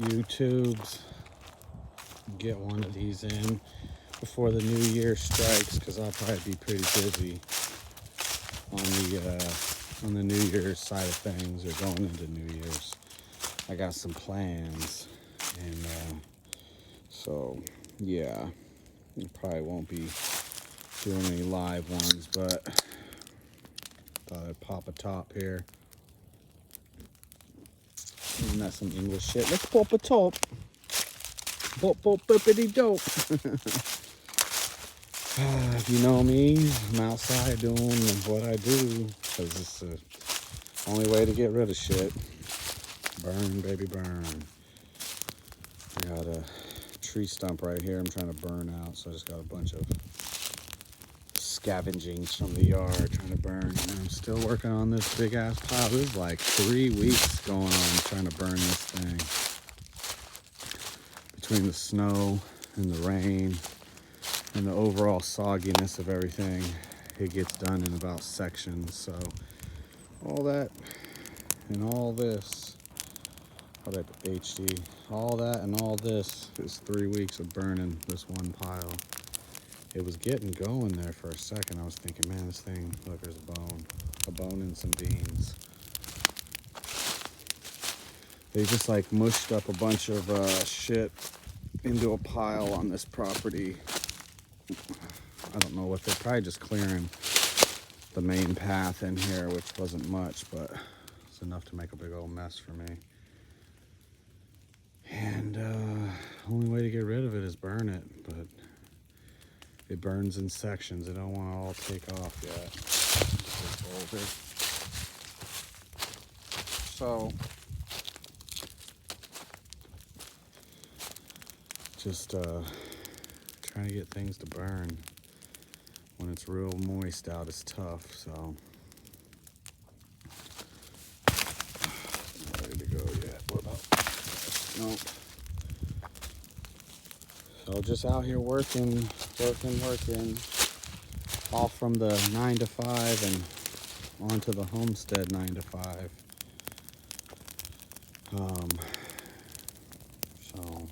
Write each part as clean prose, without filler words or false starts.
YouTubes. Get one of these in before the new year strikes, because I'll probably be pretty busy on the New Year's side of things, or going into New Year's. I got some plans, and so yeah, I probably won't be doing any live ones, but thought I'd pop a top here. Isn't that some English shit? Let's pop a top. Bop bop bippity dope. If you know me, I'm outside doing what I do, because it's the only way to get rid of shit. Burn, baby, burn. I got a tree stump right here I'm trying to burn out, so I just got a bunch of scavengings from the yard trying to burn. And I'm still working on this big ass pile. This is like 3 weeks going on trying to burn this thing. Between the snow and the rain and the overall sogginess of everything, it gets done in about sections. So all that and all this, how did I put HD? All that and all this is 3 weeks of burning this one pile. It was getting going there for a second. I was thinking, man, this thing, look, there's a bone and some beans. They just like mushed up a bunch of shit into a pile on this property. I don't know what they're probably just clearing the main path in here, which wasn't much, but it's enough to make a big old mess for me. And only way to get rid of it is burn it, but it burns in sections. It don't want to all take off yet. So just trying to get things to burn when it's real moist out is tough. So not ready to go yet. What about? Nope. So just out here working, off from the 9 to 5 and onto the homestead 9 to 5. So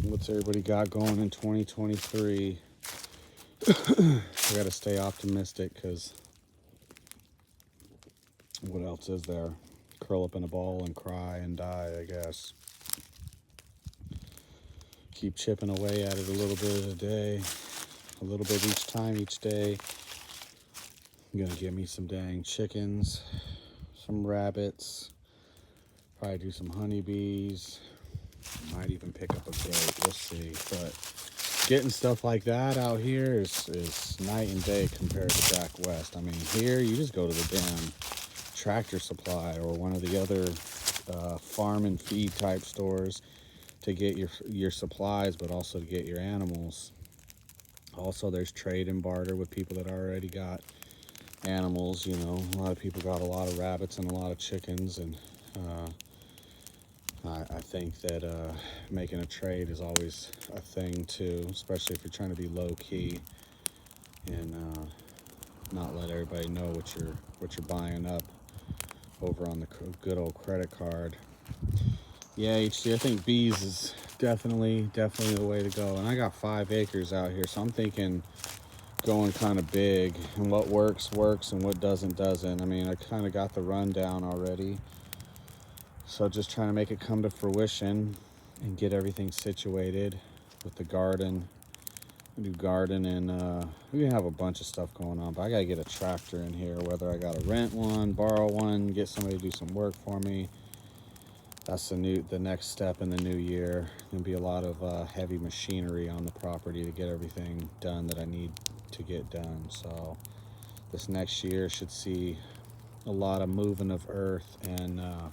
what's everybody got going in 2023? I gotta stay optimistic, because what else is there? Curl up in a ball and cry and die, I guess. Keep chipping away at it a little bit a day, a little bit each time, each day. I'm gonna get me some dang chickens, some rabbits, probably do some honeybees. Might even pick up a goat, we'll see. But getting stuff like that out here is night and day compared to back west. I mean, here you just go to the damn Tractor Supply or one of the other farm and feed type stores to get your supplies, but also to get your animals. Also, there's trade and barter with people that already got animals. You know, a lot of people got a lot of rabbits and a lot of chickens, and I think that making a trade is always a thing too, especially if you're trying to be low key and not let everybody know what you're buying up over on the good old credit card. Yeah, HC, I think bees is definitely the way to go. And I got 5 acres out here, so I'm thinking going kind of big, and what works and what doesn't. I mean, I kind of got the rundown already, so just trying to make it come to fruition and get everything situated with the garden. I do garden, and we have a bunch of stuff going on, but I gotta get a tractor in here, whether I gotta rent one, borrow one, get somebody to do some work for me. That's the next step in the new year. There'll be a lot of heavy machinery on the property to get everything done that I need to get done. So this next year should see a lot of moving of earth and a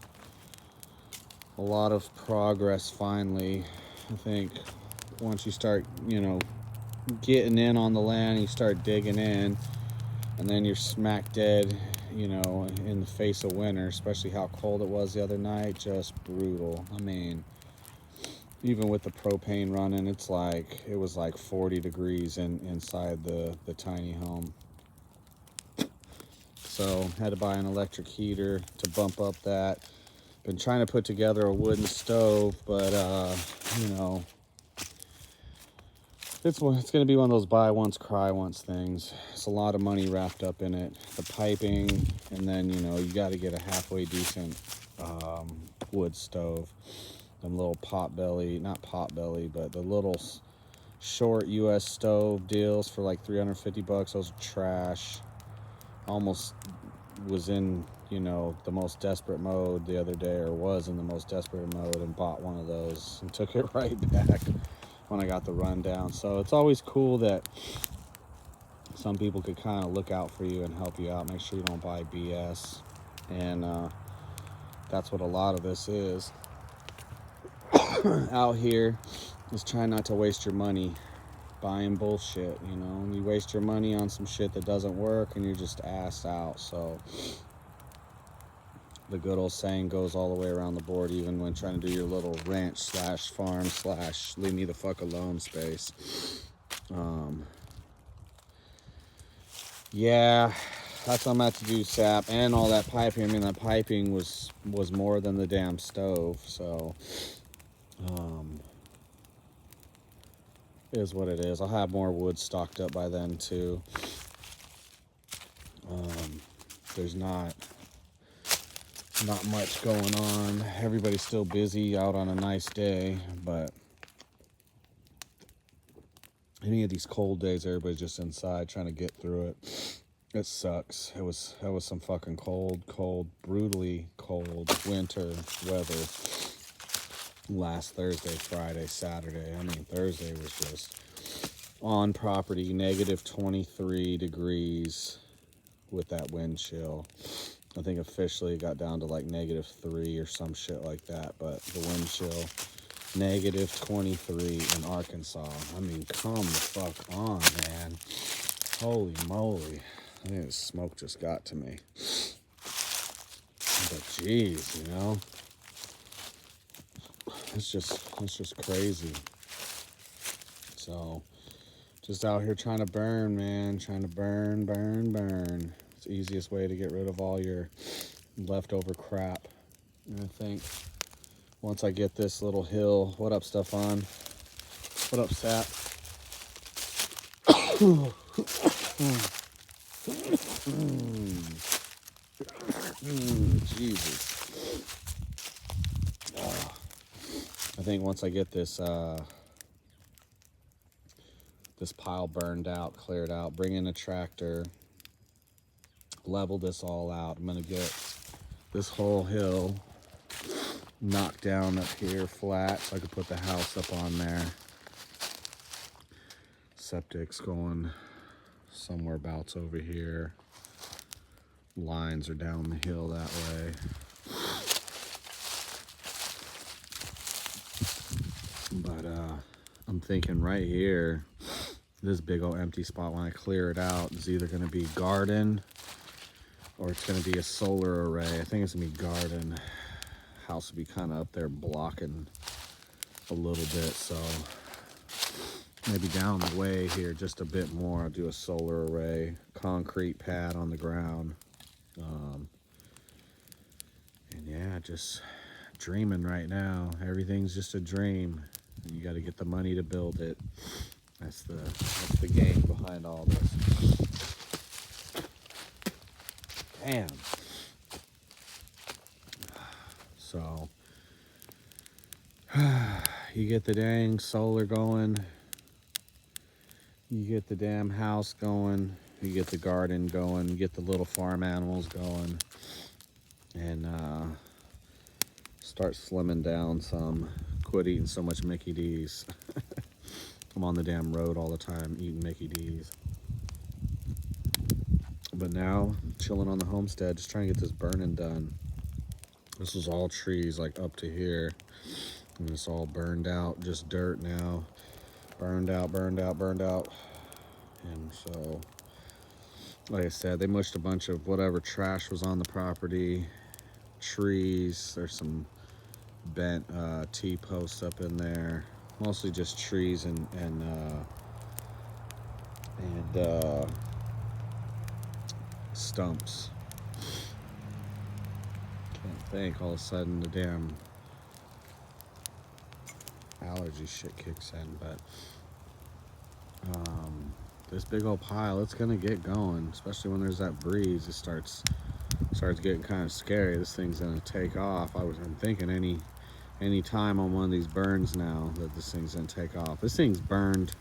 lot of progress finally. I think once you start, getting in on the land, you start digging in, and then you're smack dead, in the face of winter, especially how cold it was the other night. Just brutal. I mean, even with the propane running, it was like 40 degrees inside the tiny home. So had to buy an electric heater to bump up that. Been trying to put together a wooden stove, but you know, it's going to be one of those buy once, cry once things. It's a lot of money wrapped up in it. The piping, and then, you know, you got to get a halfway decent wood stove. Them little potbelly, not potbelly, but the little short US stove deals for like 350 bucks. Those are trash. Almost was in, you know, the most desperate mode the other day, or was in the most desperate mode, and bought one of those and took it right back when I got the rundown. So it's always cool that some people could kind of look out for you and help you out. Make sure you don't buy BS. And that's what a lot of this is out here, is trying not to waste your money buying bullshit. You know, you waste your money on some shit that doesn't work and you're just ass out. So the good old saying goes all the way around the board, even when trying to do your little ranch slash farm slash leave me the fuck alone space. Yeah, that's what I'm about to do, sap, and all that piping. I mean, that piping was more than the damn stove, so is what it is. I'll have more wood stocked up by then too. There's not much going on. Everybody's still busy out on a nice day, but any of these cold days, everybody's just inside trying to get through it. It sucks. It was some fucking cold, brutally cold winter weather last Thursday, Friday, Saturday. I mean, Thursday was just on property, negative 23 degrees with that wind chill. I think officially it got down to like -3 or some shit like that, but the wind chill, negative 23 in Arkansas. I mean, come the fuck on, man. Holy moly. I think the smoke just got to me. But geez, you know, it's just crazy. So just out here trying to burn, man, trying to burn. It's the easiest way to get rid of all your leftover crap. And I think once I get this little hill, what up, Stefan? What up, Sap? Jesus. I think once I get this this pile burned out, cleared out, bring in a tractor, level this all out, I'm gonna get this whole hill knocked down up here flat so I could put the house up on there. Septic's going somewhere abouts over here. Lines are down the hill that way. But I'm thinking right here, this big old empty spot, when I clear it out, is either going to be garden or it's going to be a solar array. I think it's going to be garden. House will be kind of up there blocking a little bit, so maybe down the way here just a bit more, I'll do a solar array, concrete pad on the ground. And yeah, just dreaming right now. Everything's just a dream. You got to get the money to build it. That's the game behind all this. Damn. So you get the dang solar going, you get the damn house going, you get the garden going, you get the little farm animals going, and start slimming down some. Quit eating so much Mickey D's. I'm on the damn road all the time eating Mickey D's. But now, chilling on the homestead, just trying to get this burning done. This was all trees like up to here. And it's all burned out, just dirt now. Burned out. And so, like I said, they mushed a bunch of whatever trash was on the property. Trees, there's some bent T-posts up in there. Mostly just trees and stumps. think all of a sudden the damn allergy shit kicks in. But this big old pile, it's gonna get going, especially when there's that breeze. It starts getting kind of scary. This thing's gonna take off. I'm thinking any time on one of these burns now that this thing's gonna take off. This thing's burned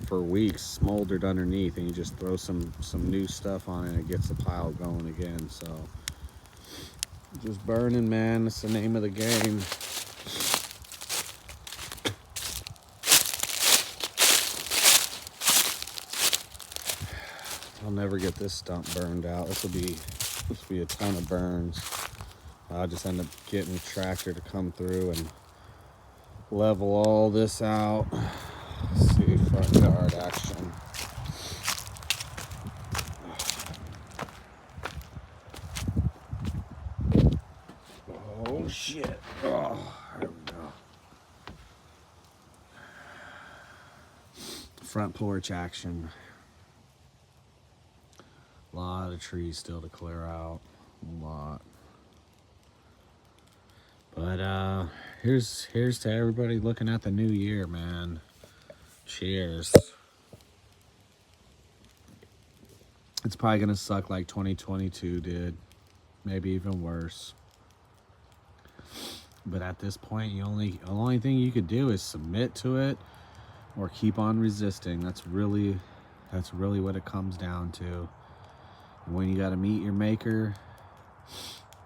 for weeks, smoldered underneath, and you just throw some new stuff on it and it gets the pile going again. So just burning, man. That's the name of the game. I'll never get this stump burned out. This will be a ton of burns. I'll just end up getting a tractor to come through and level all this out. Let's see, front yard action. Oh shit. Oh, there we go. Front porch action. A lot of trees still to clear out. A lot. But here's to everybody looking at the new year, man. Cheers. It's probably gonna suck like 2022 did. Maybe even worse. But at this point, the only thing you could do is submit to it or keep on resisting. That's really what it comes down to. When you got to meet your maker,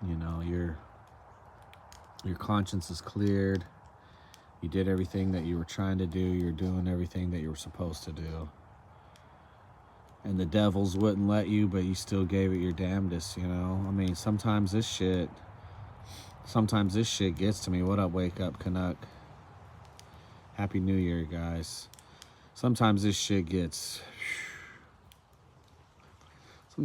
you know, your conscience is cleared. You did everything that you were trying to do. You're doing everything that you were supposed to do. And the devils wouldn't let you, but you still gave it your damnedest, you know? I mean, sometimes this shit gets to me. What up, Wake Up Canuck? Happy New Year, guys. Sometimes this shit gets a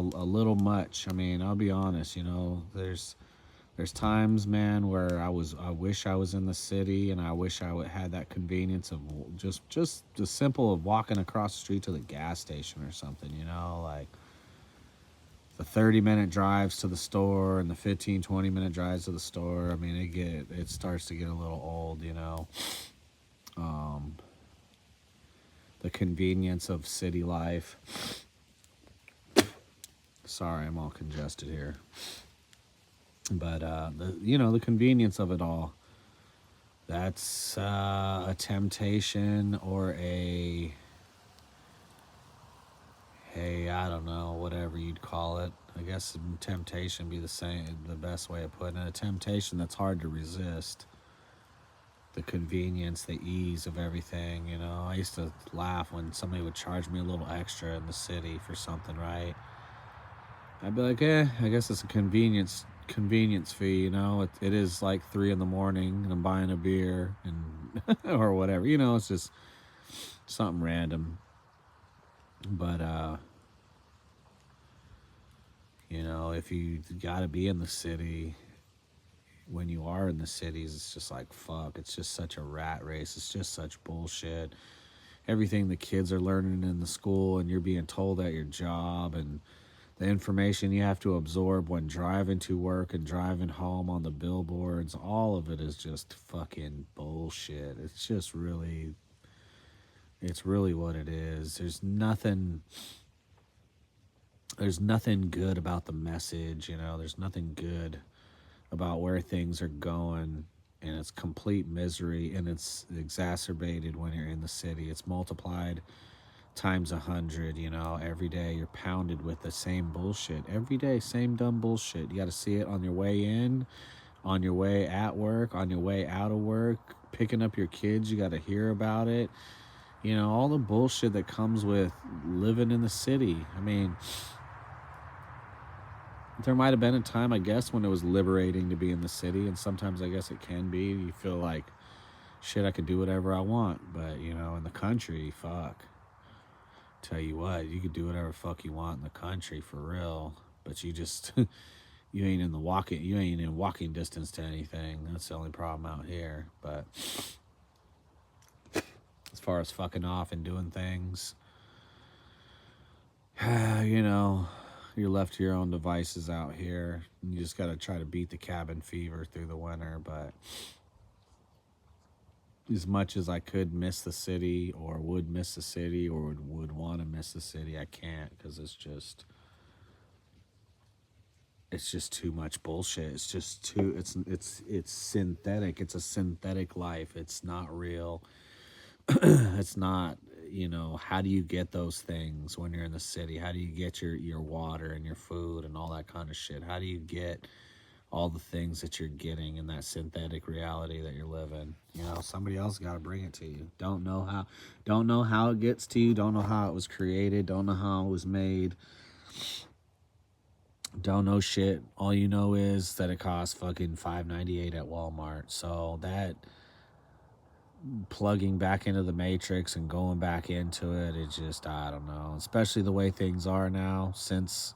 little much. I mean, I'll be honest, you know, there's times, man, where I wish I was in the city, and I wish I had that convenience of just the simple of walking across the street to the gas station or something, you know, like the 30-minute drives to the store and the 15-20-minute drives to the store. I mean, it starts to get a little old, you know. The convenience of city life. Sorry, I'm all congested here. But the convenience of it all. That's a temptation or I don't know, whatever you'd call it. I guess temptation be the best way of putting it. A temptation that's hard to resist. The convenience, the ease of everything, you know. I used to laugh when somebody would charge me a little extra in the city for something, right? I'd be like, I guess it's a convenience fee, you know. It is like 3 a.m. and I'm buying a beer and or whatever, you know. It's just something random. But you know, if you gotta be in the city, when you are in the cities, it's just like, fuck, it's just such a rat race. It's just such bullshit. Everything the kids are learning in the school and you're being told at your job, and the information you have to absorb when driving to work and driving home on the billboards, all of it is just fucking bullshit. It's really what it is. There's nothing good about the message, you know. There's nothing good about where things are going, and it's complete misery, and it's exacerbated when you're in the city. It's multiplied times 100, you know. Every day you're pounded with the same bullshit. Every day, same dumb bullshit. You got to see it on your way in, on your way at work, on your way out of work, picking up your kids. You got to hear about it. You know, all the bullshit that comes with living in the city. I mean, there might have been a time, I guess, when it was liberating to be in the city, and sometimes I guess it can be. You feel like, shit, I could do whatever I want. But, you know, in the country, fuck. Tell you what, you could do whatever fuck you want in the country, for real. But you just, you ain't in walking distance to anything. That's the only problem out here. But as far as fucking off and doing things, you know, you're left to your own devices out here. You just got to try to beat the cabin fever through the winter. But as much as I could miss the city, or would miss the city, or would want to miss the city, I can't, because it's just too much bullshit. It's just too it's synthetic. It's a synthetic life. It's not real. It's not, how do you get those things when you're in the city? How do you get your water and your food and all that kind of shit? How do you get all the things that you're getting in that synthetic reality that you're living? Somebody else got to bring it to you. Don't know how it gets to you. Don't know how it was created. Don't know how it was made. Don't know shit. All you know is that it costs fucking $5.98 at Walmart. So that plugging back into the matrix and going back into it, it's just, I don't know. Especially the way things are now since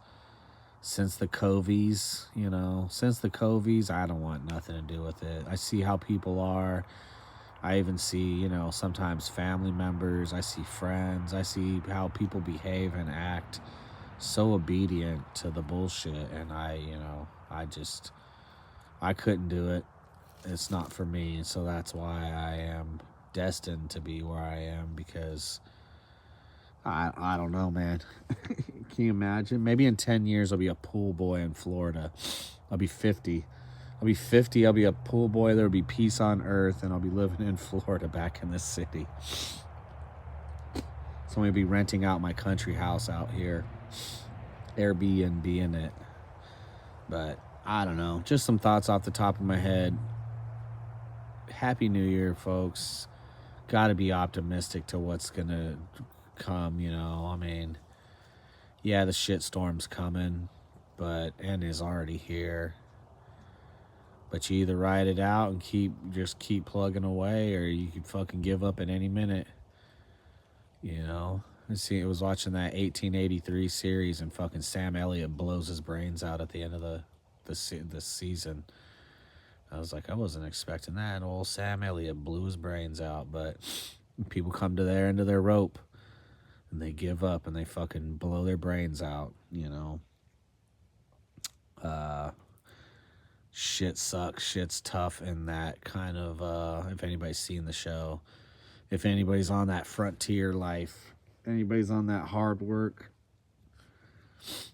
the Covies, since the Covies, I don't want nothing to do with it. I see how people are. I even see, sometimes family members. I see friends. I see how people behave and act so obedient to the bullshit, and I couldn't do it. It's not for me, so that's why I am destined to be where I am, because I don't know, man. Can you imagine? Maybe in 10 years I'll be a pool boy in Florida. I'll be 50. I'll be a pool boy. There'll be peace on earth, and I'll be living in Florida, back in this city. So I'm gonna be renting out my country house out here, Airbnb in it. But I don't know, just some thoughts off the top of my head. Happy New Year, folks. Gotta be optimistic to what's gonna come. I mean, yeah, the shitstorm's coming, and is already here. But you either ride it out and keep plugging away, or you could fucking give up at any minute. I was watching that 1883 series, and fucking Sam Elliott blows his brains out at the end of the season. I was like, I wasn't expecting that. Old Sam Elliott blew his brains out, but people come to their end of their rope, and they give up, and they fucking blow their brains out. Shit sucks. Shit's tough, and that kind of, if anybody's seen the show, if anybody's on that frontier life, anybody's on that hard work,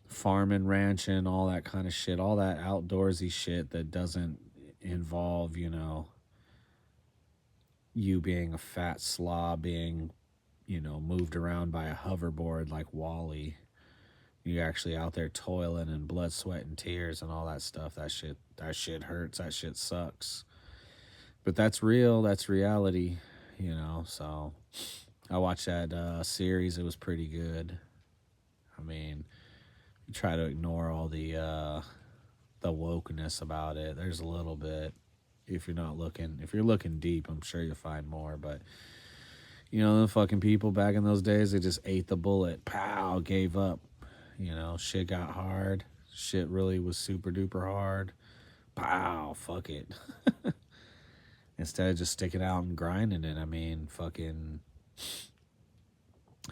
farming, ranching, all that kind of shit, all that outdoorsy shit that doesn't involve, you being a fat slob, being, moved around by a hoverboard like Wall-E. You're actually out there toiling and blood, sweat, and tears and all that stuff. That shit hurts. That shit sucks. But that's real. That's reality. So I watched that series. It was pretty good. I mean, you try to ignore all the wokeness about it. There's a little bit. If you're looking deep, I'm sure you'll find more. But the fucking people back in those days, they just ate the bullet. Pow, gave up. Shit got hard. Shit really was super duper hard. Pow, fuck it. Instead of just sticking out and grinding it, I mean, fucking,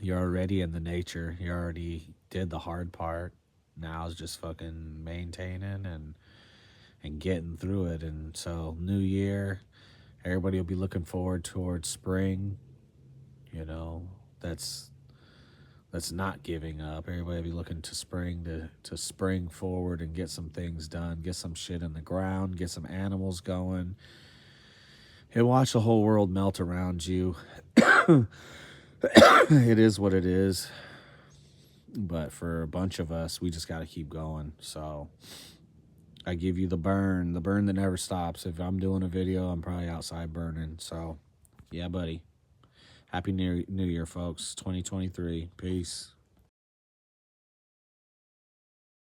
you're already in the nature. You already did the hard part. Now it's just fucking maintaining and getting through it. And so, New Year, everybody will be looking forward towards spring. That's not giving up. Everybody will be looking to spring, to spring forward and get some things done, get some shit in the ground, get some animals going. And watch the whole world melt around you. It is what it is. But for a bunch of us, we just got to keep going. So I give you the burn that never stops. If I'm doing a video, I'm probably outside burning. So, yeah, buddy. Happy New Year, folks. 2023. Peace.